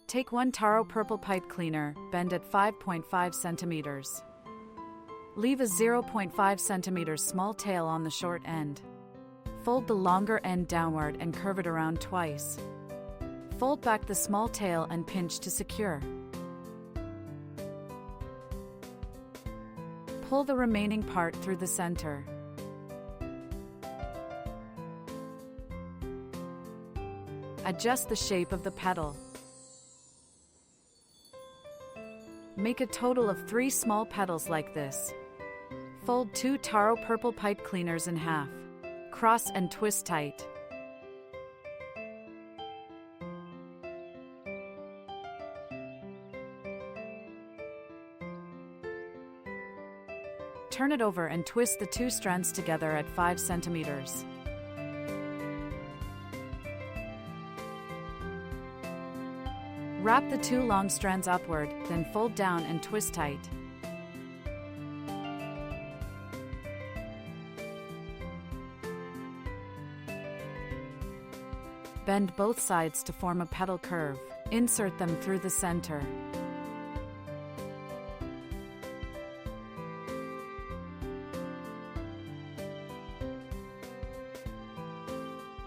Take 1 taro purple pipe cleaner, bend at 5.5 centimeters. Leave a 0.5 centimeters small tail on the short end. Fold the longer end downward and curve it around twice. Fold back the small tail and pinch to secure. Pull the remaining part through the center. Adjust the shape of the petal. Make a total of 3 small petals like this. Fold 2 taro purple pipe cleaners in half. Cross and twist tight. Turn it over and twist the 2 strands together at 5 centimeters. Wrap the 2 long strands upward, then fold down and twist tight. Bend both sides to form a petal curve. Insert them through the center.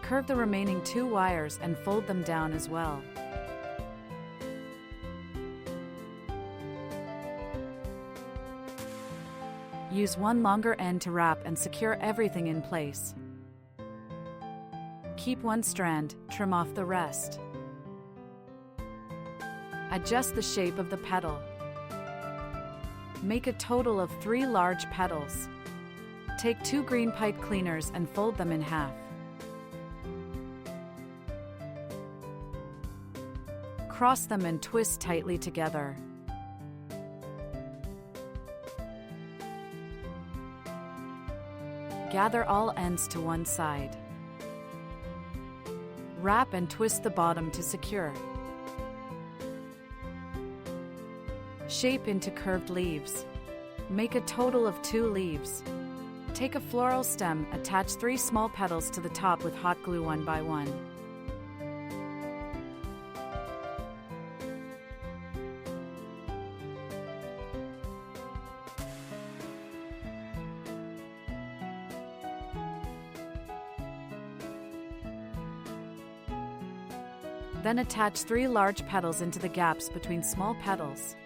Curve the remaining 2 wires and fold them down as well. Use one longer end to wrap and secure everything in place. Keep one strand, trim off the rest. Adjust the shape of the petal. Make a total of 3 large petals. Take 2 green pipe cleaners and fold them in half. Cross them and twist tightly together. Gather all ends to one side. Wrap and twist the bottom to secure. Shape into curved leaves. Make a total of 2 leaves. Take a floral stem, attach 3 small petals to the top with hot glue one by one. Then attach 3 large petals into the gaps between small petals.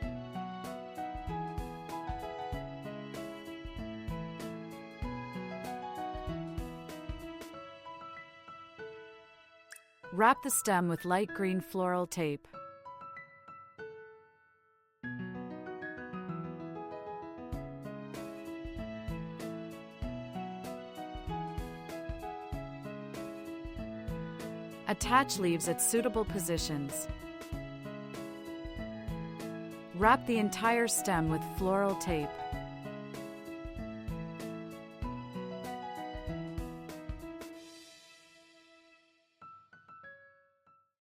Wrap the stem with light green floral tape. Attach leaves at suitable positions. Wrap the entire stem with floral tape.